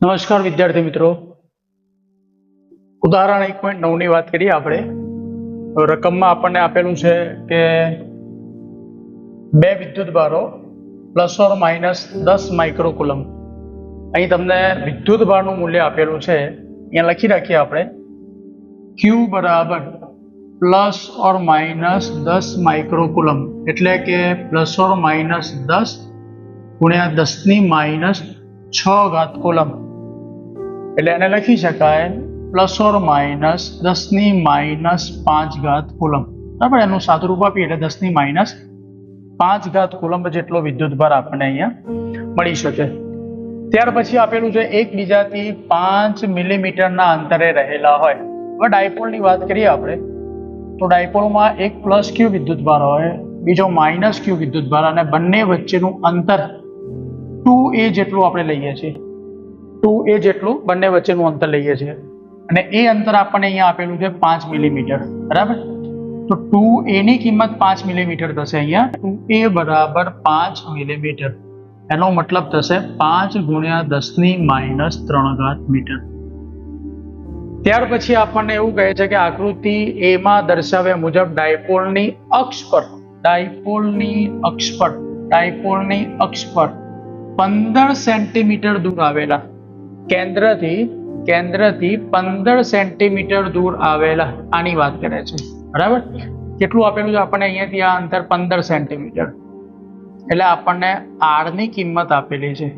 નમસ્કાર વિદ્યાર્થી મિત્રો, ઉદાહરણ 1.9 ની વાત કરીએ આપણે. રકમમાં આપણને આપેલું છે કે બે વિદ્યુતભારો પ્લસ ઓર માઇનસ 10 માઇક્રોકુલમ. અહીં તમને વિદ્યુતભારનું મૂલ્ય આપેલું છે, અહીંયા લખી રાખીએ આપણે. Q બરાબર પ્લસ ઓર માઇનસ 10 માઇક્રોકુલમ, એટલે કે પ્લસ ઓર માઇનસ 10 ગુણ્યા 10 ની માઇનસ 6 ઘાત કુલમ. એટલે એને લખી શકાય પ્લસ ઓર માઇનસ 10 ની માઇનસ 5 ઘાત કુલમ. બરાબર, એનું સાદું રૂપ આપીએ એટલે 10 ની માઇનસ 5 ઘાત કુલમ જેટલો વિદ્યુતભાર આપણને અહીંયા મળી શકે. ત્યાર પછી આપેલું છે એકબીજાથી 5 મિલીમીટરના અંતરે રહેલા હોય. હવે ડાયપોલની વાત કરીએ આપણે તો ડાયપોલમાં એક પ્લસ ક્યુ વિદ્યુતભાર હોય, બીજો માઇનસ ક્યુ વિદ્યુતભાર, અને બંને વચ્ચેનું અંતર 2a જેટલું આપણે લઈએ છીએ. 2a જેટલું બંને વચ્ચેનું અંતર લઈએ છીએ, અને એ અંતર આપણને અહીંયા આપેલું છે 5 મિલીમીટર. બરાબર, તો 2a ની કિંમત 5 મિલીમીટર થશે. અહીંયા 2a બરાબર 5 મિલીમીટર, એનો મતલબ થશે 5 ગુણ્યા 10 ની માઇનસ 3 ઘાત મીટર. ત્યાર પછી આપણને એવું કહે છે કે આકૃતિ એ માં દર્શાવ્યા મુજબ ડાયપોલની અક્ષ પર 15 સેન્ટીમીટર દૂર આવેલા કેન્દ્રથી 15 સેન્ટીમીટર દૂર આવેલા, આની વાત કરે છે. બરાબર, કેટલું આપેલું છે આપણને અહીંયાથી આ અંતર 15 સેન્ટીમીટર, એટલે આપણને r ની કિંમત આપેલી છે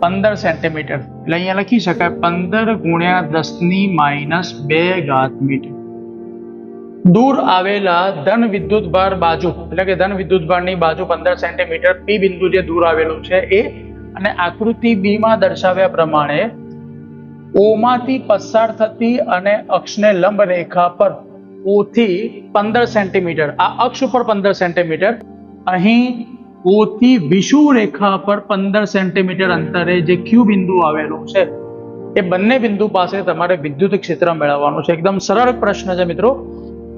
15 સેન્ટીમીટર. એટલે અહીંયા લખી શકાય 15 ગુણ્યા 10 ની માઇનસ 2 ઘાત મીટર. દૂર આવેલા ધન વિદ્યુતભાર બાજુ, એટલે કે ધન વિદ્યુતભારની બાજુ 15 સેન્ટીમીટર P બિંદુ જે દૂર આવેલું છે એ, અને આકૃતિ B માં દર્શાવ્યા પ્રમાણે O માંથી પસાર થતી અને અક્ષને લંબ રેખા પર O થી 15 સેન્ટીમીટર, આ અક્ષ ઉપર 15 સેન્ટીમીટર, અહીં O થી વિષુવ રેખા પર 15 સેન્ટીમીટર અંતરે જે Q બિંદુ આવેલું છે, એ બંને બિંદુ પાસે તમારે વિદ્યુત ક્ષેત્ર મેળવવાનું છે. એકદમ સરળ પ્રશ્ન છે મિત્રો.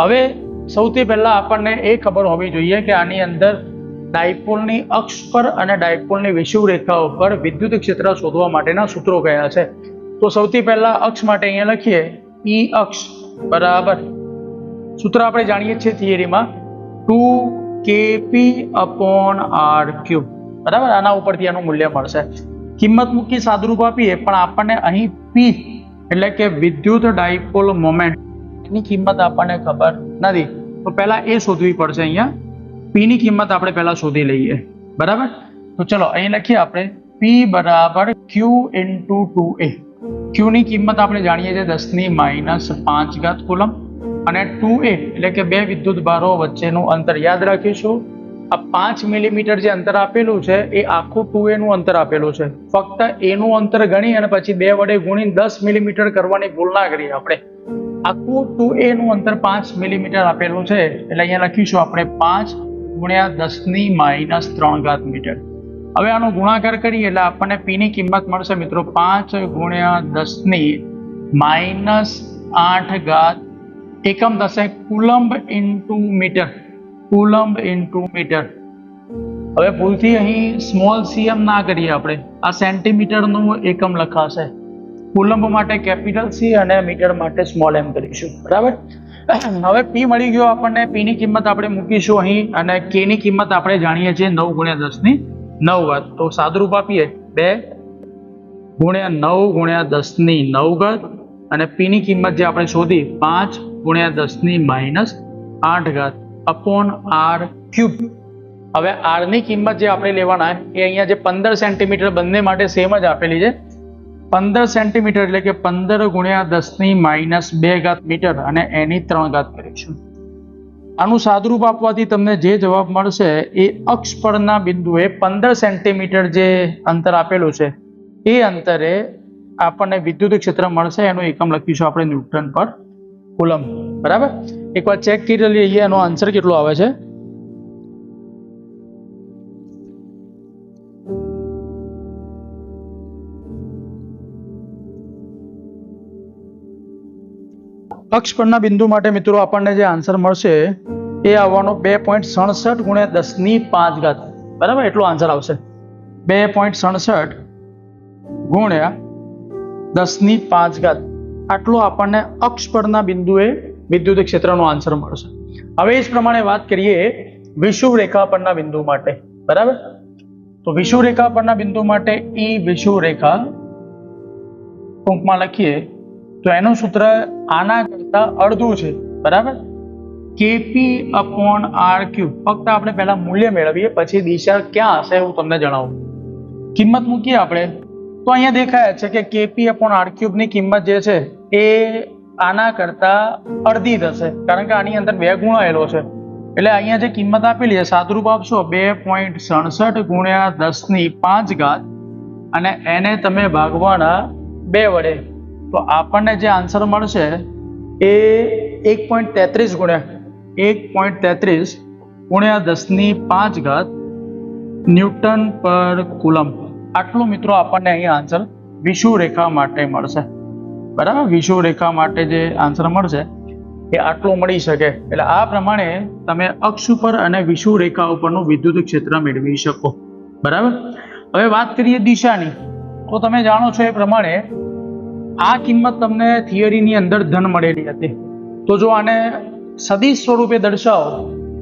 હવે સૌથી પહેલા આપણને એ ખબર હોવી જોઈએ કે આની અંદર ડાયપોલની અક્ષ પર અને ડાયપોલની વિષુવ રેખાઓ પર વિદ્યુત ક્ષેત્ર શોધવા માટેના સૂત્રો કયા છે. તો સૌથી પહેલા અક્ષ માટે અહીંયા લખીએ E અક્ષ બરાબર, સૂત્ર આપણે જાણીએ છીએ થિયરીમાં 2kp/r3. બરાબર, આના ઉપરથી આનું મૂલ્ય મળશે. કિંમત મૂકી સાદુરૂપ આપીએ, પણ આપણને અહીં P એટલે કે વિદ્યુત ડાયપોલ મોમેન્ટ ની કિંમત આપણને ખબર નથી, તો પહેલા એ શોધવી પડશે. અહીંયા P ની કિંમત આપણે પહેલા શોધી લઈએ. બરાબર, તો ચલો અહીં લખીએ આપણે P બરાબર Q into 2a. Q ની કિંમત આપણે જાણીએ છીએ 10 ની માઇનસ 5 ઘાત કુલમ, અને 2a એટલે કે બે વિદ્યુતભારો વચ્ચેનું અંતર યાદ રાખીશું. આ 5 મિલીમીટર જે અંતર આપેલું છે એ આખું 2a નું અંતર આપેલું છે. ફક્ત a નું અંતર ગણી અને પછી 2 વડે ગુણીને 10 મિલીમીટર કરવાની ભૂલ ના કરીએ આપણે. આખું 2a નું અંતર 5 મિલીમીટર આપેલું છે, એટલે અહીંયા લખીશું આપણે 5 ગુણ્યા 10 ની માઇનસ 3 ઘાત મીટર. હવે આનો ગુણાકાર કરીએ એટલે આપણને P ની કિંમત મળશે મિત્રો 5 ગુણ્યા 10 ની માઇનસ 8 ઘાત, એકમ થશે કુલમ્બ ઇન્ટુ મીટર. હવે ભૂલથી અહીં સ્મોલ cm ના કરીએ આપણે, આ સેન્ટીમીટરનું એકમ લખાશે. કુલમ્બ માટે કેપિટલ C અને મીટર માટે સ્મોલ m કરીશું. બરાબર, હવે P મળી ગયો આપણને. P ની કિંમત આપણે મૂકીશું અહીં, અને K ની કિંમત આપણે જાણીએ છીએ 9 ગુણ્યા 10 ની 9 ઘાત. તો સાદુરૂપ આપીએ 2 ગુણ્યા 9 ગુણ્યા 10 ની 9 ઘાત, અને P ની કિંમત જે આપણે શોધી 5 ગુણ્યા 10 ની માઇનસ 8 ઘાત અપોન r3. હવે r ની કિંમત જે આપણે લેવાના એ અહીંયા જે 15 સેન્ટીમીટર બંને માટે સેમ જ આપેલી છે. 15 સેન્ટીમીટર એટલે કે 15 ગુણ્યા 10 ની માઇનસ 2 ઘાત મીટર, અને એની 3 ઘાત કરીશું. આનું સાદુરૂપ આપવાથી તમને જે જવાબ મળશે એ અક્ષ પરના બિંદુએ 15 સેન્ટીમીટર જે અંતર આપેલું છે એ અંતરે આપણને વિદ્યુત ક્ષેત્ર મળશે. એનું એકમ લખીશું આપણે ન્યૂટન પર કુલમ. બરાબર, એકવાર ચેક કરી લઈએ એનો આન્સર કેટલો આવે છે. અક્ષ પરના બિંદુ માટે મિત્રો આપણને જે આન્સર મળશે એ આવવાનો 2.67 ગુણ્યા 10 ની 5 ઘાત. બરાબર, એટલો આન્સર આવશે 2.67 ગુણ્યા 10⁵ આટલો આપણને અક્ષ પરના બિંદુએ વિદ્યુત ક્ષેત્રનો આન્સર મળશે. હવે એ જ પ્રમાણે વાત કરીએ વિષુવવૃત્ત રેખા પરના બિંદુ માટે. બરાબર, તો વિષુવવૃત્ત રેખા પરના બિંદુ માટે ઈ વિષુવવૃત્ત રેખા ટૂંકમાં લખીએ તો એનું સૂત્ર આના કરતા અડધું છે. બરાબર, kp/r³. ફક્ત આપણે પહેલા મૂલ્ય મેળવીએ, પછી દિશા ક્યાં હશે એવું તમને જણાવું. કિંમત મૂકીએ આપણે તો અહીંયા દેખાય છે કે kp/r³ ની કિંમત જે છે એ આના કરતા અડધી થશે, કારણ કે આની અંદર 2 ગુણાયેલો છે. એટલે અહીંયા જે કિંમત આપેલી છે સાદુરૂપ આપશો 2.67 × 10⁵ અને એને તમે ભાગવાના 2 વડે, તો આપણને જે આન્સર મળશે એ 1.33 × 10⁵ Nm/કુલમ. આટલું મિત્રો આપણને અહીંયા આન્સર વિષુવવૃત્ત રેખા માટે મળશે. બરાબર, વિષુવવૃત્ત રેખા માટે જે આન્સર મળશે એ આટલું મળી શકે. એટલે આ પ્રમાણે તમે અક્ષ ઉપર અને વિષુવવૃત્ત રેખા ઉપરનું વિદ્યુત ક્ષેત્ર મેળવી શકો. બરાબર, હવે વાત કરીએ દિશાની, તો તમે જાણો છો એ પ્રમાણે આ કિંમત તમને થિયરીની અંદર ધન મળેલી હતી. તો જો આને સદિશ સ્વરૂપે દર્શાવો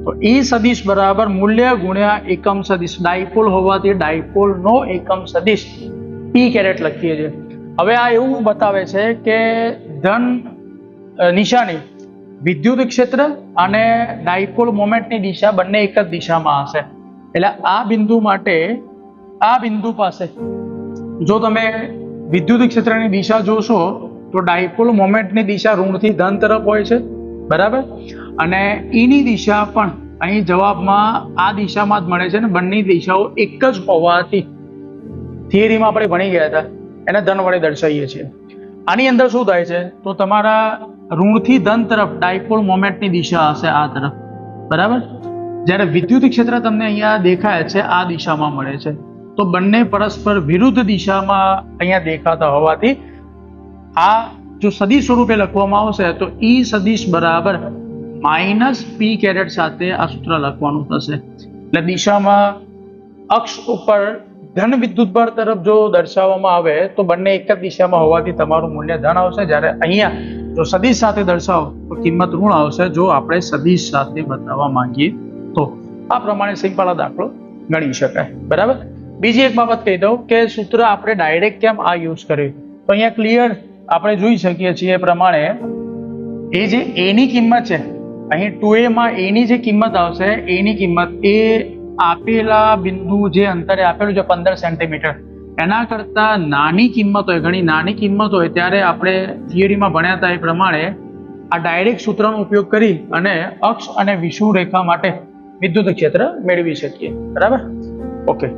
તો એ સદિશ બરાબર મૂલ્ય ગુણ્યા એકમ સદિશ. ડાયપોલ હોવાથી ડાયપોલનો એકમ સદિશ p કેરેટ લખીએ છીએ. હવે આ એવું બતાવે છે કે ધન નિશાની વિદ્યુત ક્ષેત્ર અને ડાયપોલ મોમેન્ટની દિશા બંને એક જ દિશામાં હશે. એટલે આ બિંદુ માટે આ બિંદુ પાસે જો તમે વિદ્યુત ક્ષેત્રની દિશા જોશો તો ડાયપોલ મોમેન્ટની દિશા ઋણથી ધન તરફ હોય છે. બરાબર, અને ઈની દિશા પણ અહીં જવાબમાં આ દિશામાં જ મળે છે ને બંને દિશાઓ એક જ હોવાથી થિયરીમાં આપણે ભણી ગયા હતા એને ધન વડે દર્શાવીએ છીએ. આની અંદર શું થાય છે તો તમારા ઋણથી ધન તરફ ડાયપોલ મોમેન્ટની દિશા હશે આ તરફ. બરાબર, જ્યારે વિદ્યુત ક્ષેત્ર તમને અહીંયા દેખાય છે આ દિશામાં મળે છે, તો બંને પરસ્પર વિરુદ્ધ દિશામાં અહીંયા દેખાતા હોવાથી આ જો સદિશ સ્વરૂપે લખવામાં આવશે તો ઈ સદિશ બરાબર -p કેરેટ સાથે આ સૂત્ર લખવાનું થશે. એટલે દિશામાં અક્ષ ઉપર ધન વિદ્યુતભાર તરફ જો દર્શાવવામાં આવે તો બંને એક જ દિશામાં હોવાથી તમારું મૂલ્ય ધન આવશે. જ્યારે અહીંયા જો સદિશ સાથે દર્શાવો તો કિંમત ઋણ આવશે, જો આપણે સદિશ સાથે બતાવવા માંગીએ તો. આ પ્રમાણે સિમ્પલ દાખલો ગણી શકાય. બરાબર, બીજી એક બાબત કહી દઉં કે સૂત્ર આપણે ડાયરેક્ટ કેમ આ યુઝ કર્યું, તો અહીંયા ક્લિયર આપણે જોઈ શકીએ છીએ એ પ્રમાણે એ જે એની કિંમત છે અહીં 2a માં એની જે કિંમત આવશે એની કિંમત એ આપેલા બિંદુ જે અંતરે આપેલું છે 15 સેન્ટીમીટર એના કરતા નાની કિંમત હોય, ઘણી નાની કિંમત હોય ત્યારે આપણે થિયરીમાં ભણ્યા હતા એ પ્રમાણે આ ડાયરેક્ટ સૂત્રનો ઉપયોગ કરી અને અક્ષ અને વિષુવવૃત્ત રેખા માટે વિદ્યુત ક્ષેત્ર મેળવી શકીએ. બરાબર, ઓકે.